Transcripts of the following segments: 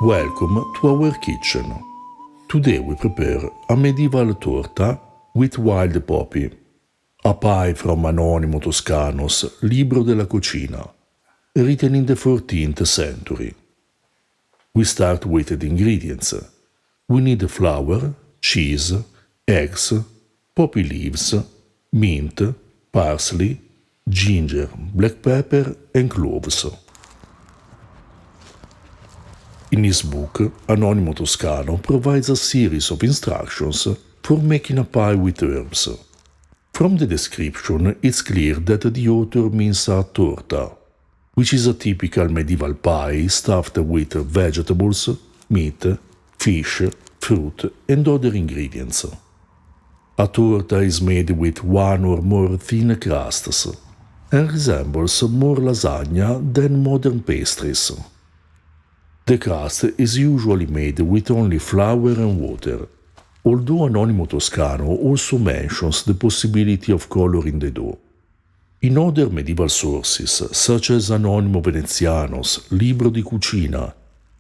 Welcome to our kitchen. Today we prepare a medieval torta with wild poppy, a pie from Anonimo Toscano's Libro della Cucina, written in the 14th century. We start with the ingredients. We need flour, cheese, eggs, poppy leaves, mint, parsley, ginger, black pepper and cloves. In his book, Anonimo Toscano provides a series of instructions for making a pie with herbs. From the description, it's clear that the author means a torta, which is a typical medieval pie stuffed with vegetables, meat, fish, fruit, and other ingredients. A torta is made with one or more thin crusts and resembles more lasagna than modern pastries. The crust is usually made with only flour and water, although Anonimo Toscano also mentions the possibility of coloring the dough. In other medieval sources, such as Anonimo Veneziano's Libro di Cucina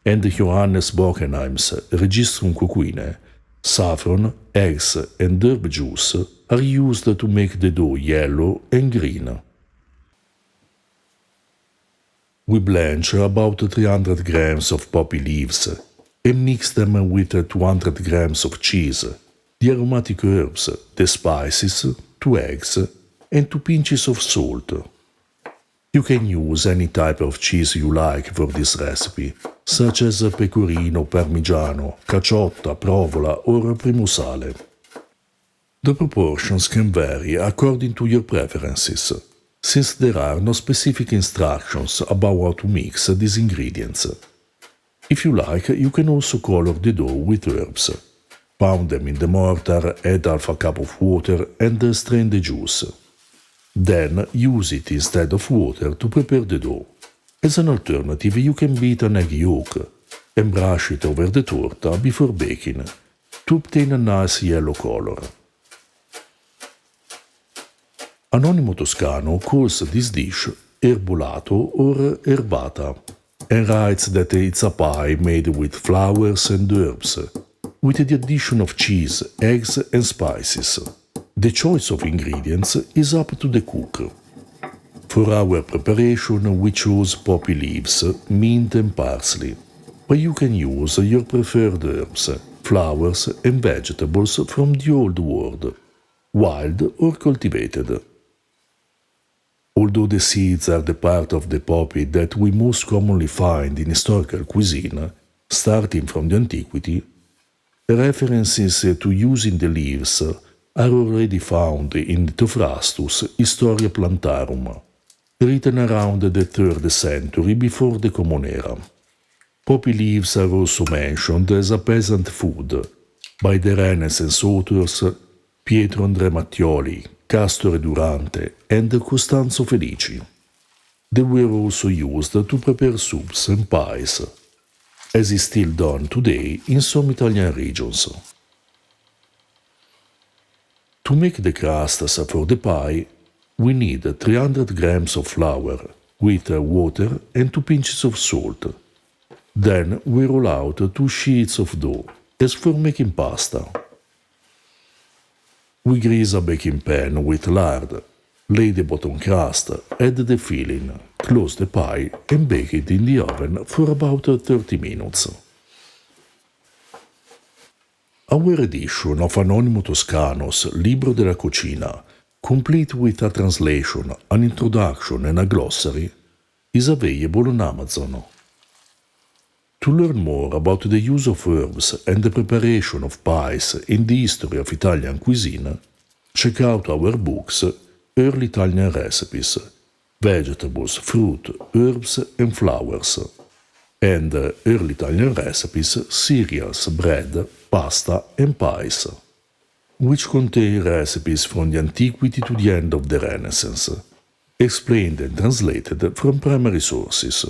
and Johannes Bockenheim's Registrum Coquine, saffron, eggs, and herb juice are used to make the dough yellow and green. We blanch about 300 grams of poppy leaves and mix them with 200 grams of cheese, the aromatic herbs, the spices, 2 eggs, and 2 pinches of salt. You can use any type of cheese you like for this recipe, such as pecorino, parmigiano, caciotta, provola, or primusale. The proportions can vary according to your preferences, since there are no specific instructions about how to mix these ingredients. If you like, you can also color the dough with herbs. Pound them in the mortar, add half a cup of water and strain the juice. Then use it instead of water to prepare the dough. As an alternative, you can beat an egg yolk and brush it over the torta before baking to obtain a nice yellow color. Anonimo Toscano calls this dish erbolato or erbata and writes that it's a pie made with flowers and herbs, with the addition of cheese, eggs and spices. The choice of ingredients is up to the cook. For our preparation, we chose poppy leaves, mint and parsley, but you can use your preferred herbs, flowers and vegetables from the Old World, wild or cultivated. Although the seeds are the part of the poppy that we most commonly find in historical cuisine, starting from the antiquity, references to using the leaves are already found in Theophrastus' Historia Plantarum, written around the 3rd century before the Common Era. Poppy leaves are also mentioned as a peasant food by the Renaissance authors Pietro Andrea Mattioli, Castore Durante, and Costanzo Felici. They were also used to prepare soups and pies, as is still done today in some Italian regions. To make the crusts for the pie, we need 300 grams of flour with water and 2 pinches of salt. Then we roll out 2 sheets of dough, as for making pasta. We grease a baking pan with lard, lay the bottom crust, add the filling, close the pie and bake it in the oven for about 30 minutes. Our edition of Anonimo Toscano's Libro della Cucina, complete with a translation, an introduction and a glossary, is available on Amazon. To learn more about the use of herbs and the preparation of pies in the history of Italian cuisine, check out our books Early Italian Recipes, Vegetables, Fruit, Herbs and Flowers, and Early Italian Recipes, Cereals, Bread, Pasta and Pies, which contain recipes from the antiquity to the end of the Renaissance, explained and translated from primary sources.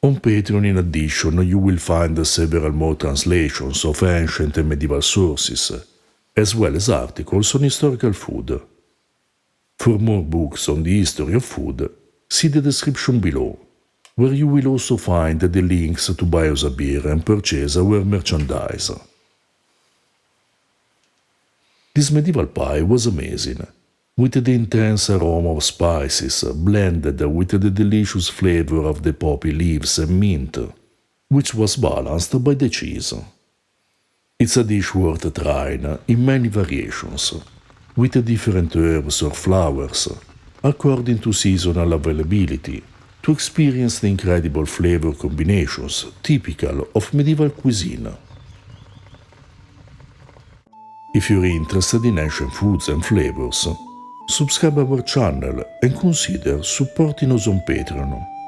On Patreon, in addition, you will find several more translations of ancient and medieval sources, as well as articles on historical food. For more books on the history of food, see the description below. where you will also find the links to buy us a beer and purchase our merchandise. This medieval pie was amazing, with the intense aroma of spices blended with the delicious flavor of the poppy leaves and mint, which was balanced by the cheese. It's a dish worth trying in many variations, with different herbs or flowers, according to seasonal availability, to experience the incredible flavor combinations typical of medieval cuisine. If you're interested in ancient foods and flavors, subscribe our channel and consider supporting us on Patreon.